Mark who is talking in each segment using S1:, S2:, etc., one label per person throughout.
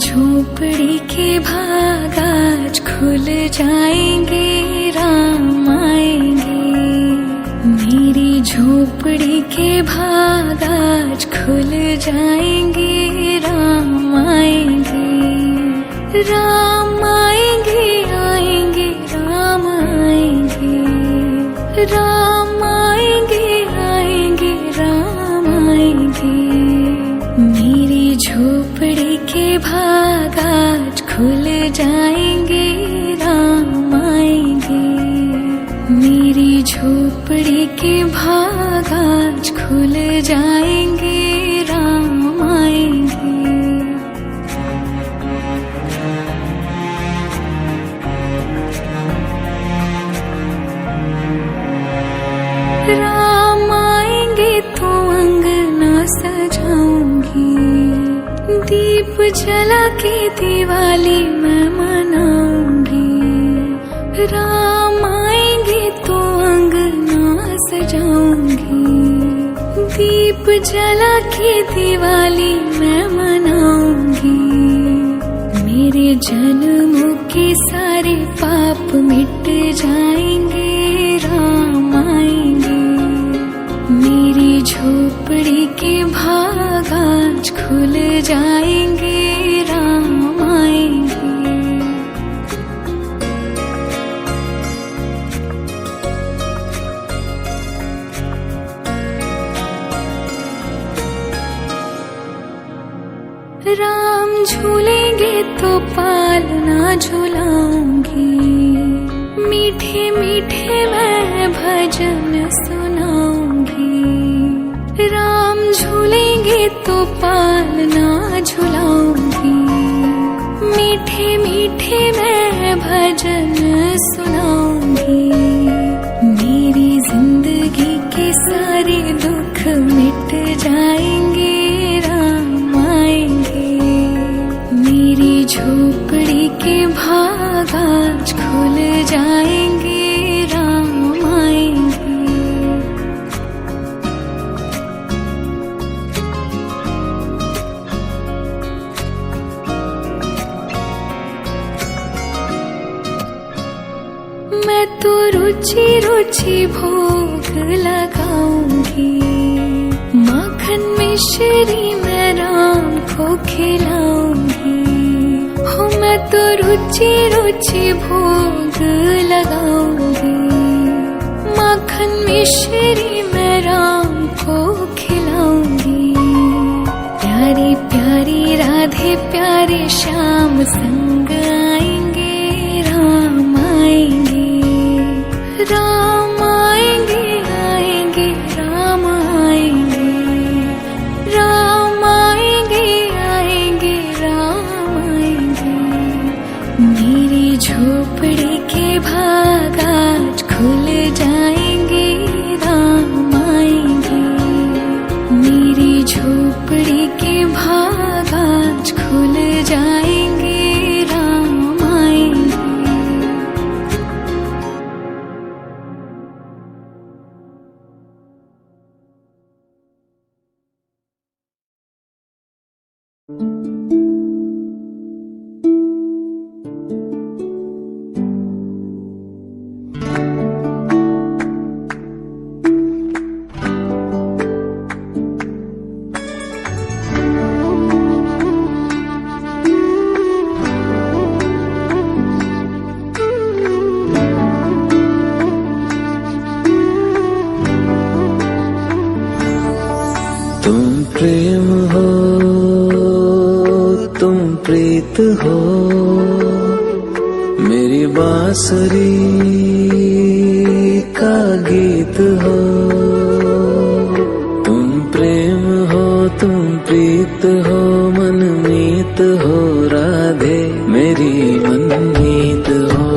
S1: झोपड़ी के भाग आज खुल जाएंगे, राम आएंगे। मेरी झोपड़ी के भाग आज खुल जाएंगे, राम आएंगे। राम आएंगे, आएंगे, राम आएंगे। राम आएंगे, आएंगे, राम आएंगे। मेरी झोपड़ी के भाग आज खुल जाएंगे, राम आएंगे। मेरी झोपड़ी के भाग आज खुल जाएंगे, राम आएंगे। राम आएंगे तो अंगना सजाऊंगी, दीप जला के दिवाली मैं मनाऊंगी। राम आएंगे तो अंगना सजाऊंगी, दीप जला के दिवाली मैं मनाऊंगी। मेरे जन्मों के सारे पाप मिट जाएंगे, राम आएंगे। मेरी झोपड़ी के भाग आज खुल जाएंगे, राम आएंगे। राम झूलेंगे तो पालना झुलाऊंगी, मीठे मीठे मैं भजन सुनाऊंगी। राम झूलेंगे तो पालना झुलाऊंगी, मीठे मीठे मैं भजन सुनाऊंगी। मेरी जिंदगी के सारे दुख मिट जाएंगे, राम आएंगे। मेरी झोपड़ी के भाग आज खुल जाएंगे, राम आएंगे। मैं तो रुचि रुचि भोग लगाऊंगी, माखन मिश्री मैं राम को खिलाऊंगी। हो मैं तो रुचि रुचि भोग लगाऊंगी, माखन मिश्री मैं राम को खिलाऊंगी। प्यारी प्यारी राधे प्यारे श्याम संग आएंगे, राम आएंगे। राम आएंगे, आएंगे, राम आएंगे। राम आएंगे, आएंगे, राम आएंगे। मेरी झोपड़ी के भाग आज खुल जाएंगे, राम आएंगे। मेरी झोपड़ी के भाग आज खुल जाएंगे, राम आएंगे।
S2: तुम प्रेम हो, तुम प्रीत हो, मेरी बांसुरी का गीत हो। तुम प्रेम हो, तुम प्रीत हो, मनमीत हो, राधे मेरी मनमीत हो।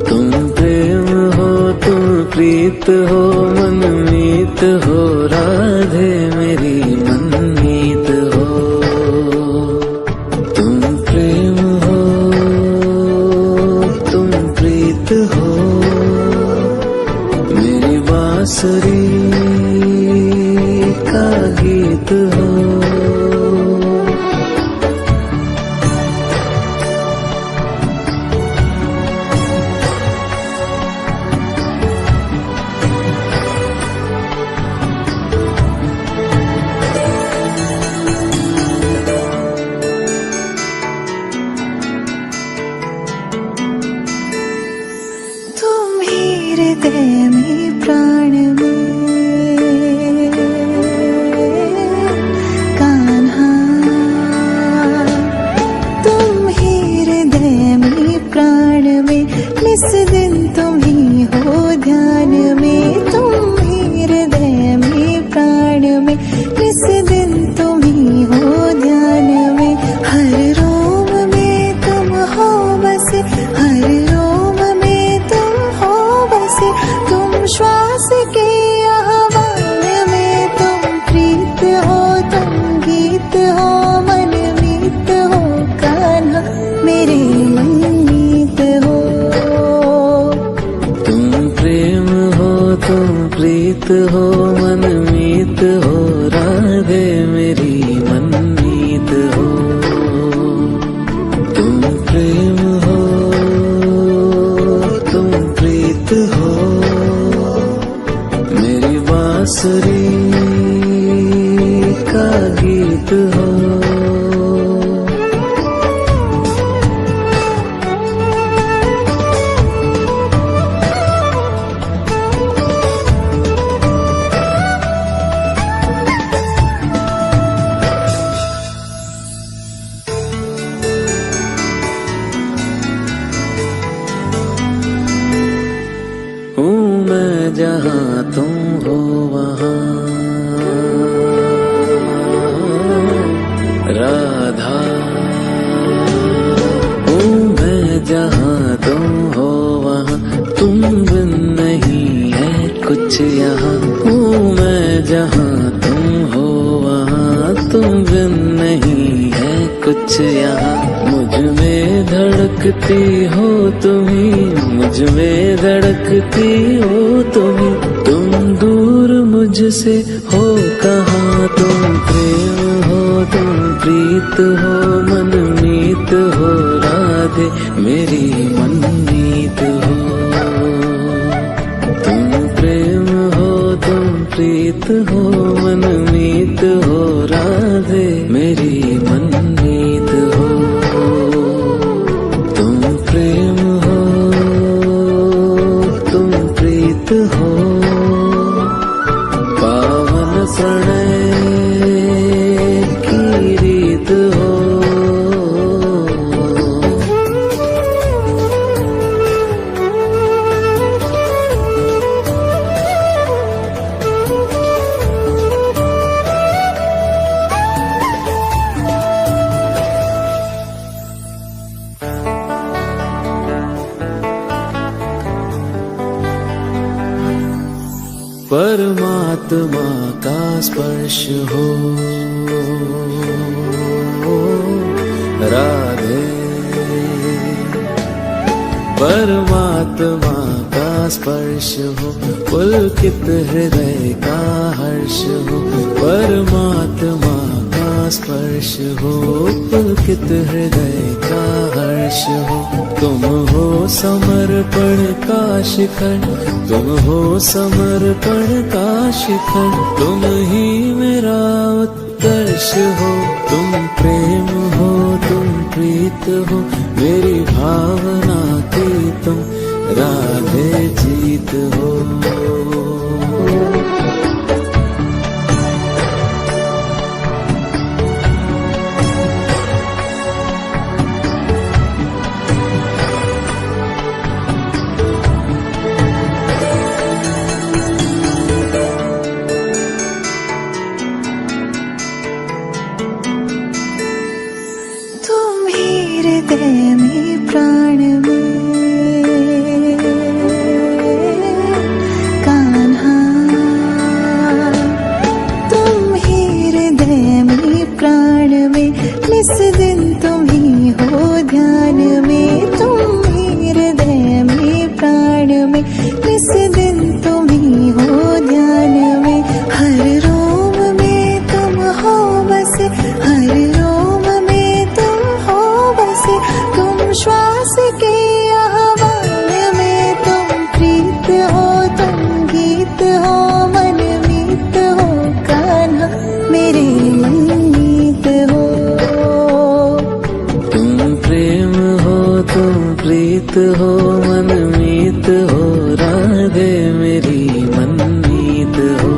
S2: तुम प्रेम हो, तुम प्रीत हो, मनमीत हो, राधे मेरी मनमीत हो। तुम प्रेम हो, तुम प्रीत हो, मेरी बांसुरी का गीत हो। जहाँ तुम हो वहाँ। राधा हूँ मैं जहाँ तुम हो वहाँ, तुम बिन नहीं है कुछ यहाँ। हूँ मैं जहाँ तुम हो वहाँ, तुम बिन नहीं है कुछ यहाँ। मुझ में धड़कती हो तुम्ही, मुझ में धड़कती हो तुम्ही, तुम दूर मुझसे हो कहाँ। तुम प्रेम हो, तुम प्रीत हो, मनमीत हो राधे मेरी मनमीत हो। तुम प्रेम हो, तुम प्रीत हो, मनमीत हो राधे मेरी मनमीत हो। तुम प्रेम हो, तुम प्रीत हो, पावन प्रणय की रीत हो। परमात्मा का स्पर्श हो राधे, परमात्मा का स्पर्श हो, पुलकित हृदय का हर्ष हो। परमात्मा का स्पर्श हो, पुलकित हृदय का हर्ष हो। तुम हो समर्पण का शिखर, तुम हो समर्पण का शिखर, तुम ही मेरा उत्कर्ष हो। तुम प्रेम हो, तुम प्रीत हो, मेरी भावना की तुम राधे जीत हो।
S1: हृदय में प्राण में कान्हा, तुम ही हृदय में प्राण में, निस दिन तुम ही हो ध्यान में। तुम ही हृदय में प्राण में, निस दिन तुम ही हो ध्यान में। हर रोम में तुम हो बसे, हर रोम में तुम हो बसे, तुम श्वास के आह्वान में। तुम प्रीत हो, तुम गीत हो, मनमीत हो कान्हा मेरे मनमीत हो।
S2: तुम प्रेम हो, तुम प्रीत हो, मनमीत हो राधे मेरी मनमीत हो।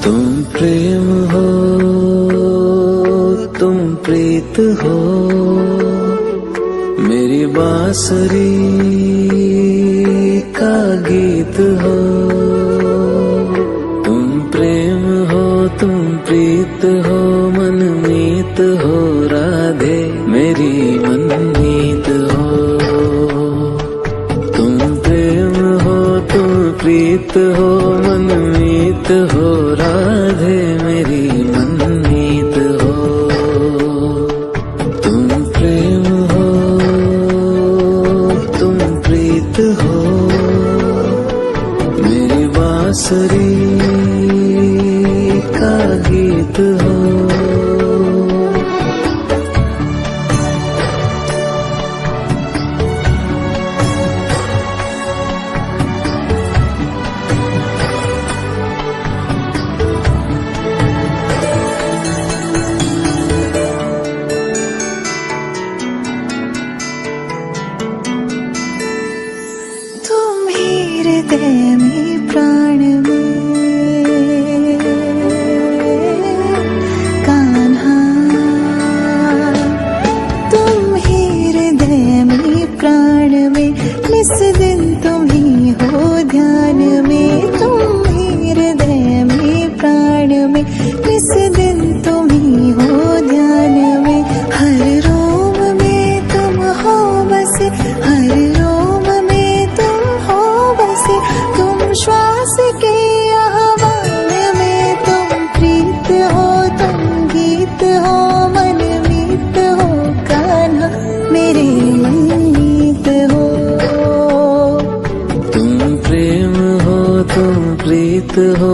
S2: तुम प्रेम हो, तुम प्रीत हो, मेरी बांसुरी का गीत हो। तुम प्रेम हो, तुम प्रीत हो, मनमीत हो राधे मेरी मनमीत हो। तुम प्रेम हो, तुम प्रीत हो मनमीत हो, राधे मेरी मनमीत हो। तुम प्रेम हो तुम प्रीत हो, मेरी बांसुरी का गीत हो।
S1: तुम ही हृदय में प्राण में कान्हा, तुम ही हृदय में प्राण में, निस दिन तुम ही हो ध्यान में। तुम ही हृदय में प्राण में, निस दिन तुम ही हो ध्यान में। हर रोम में तुम हो बसे, हर रोम में तुम हो बसे। तुम श्वास के आह्वान में, तुम प्रीत हो तुम गीत हो, मनमीत हो कान्हा मेरे मनमीत हो।
S2: तुम प्रेम हो तुम प्रीत हो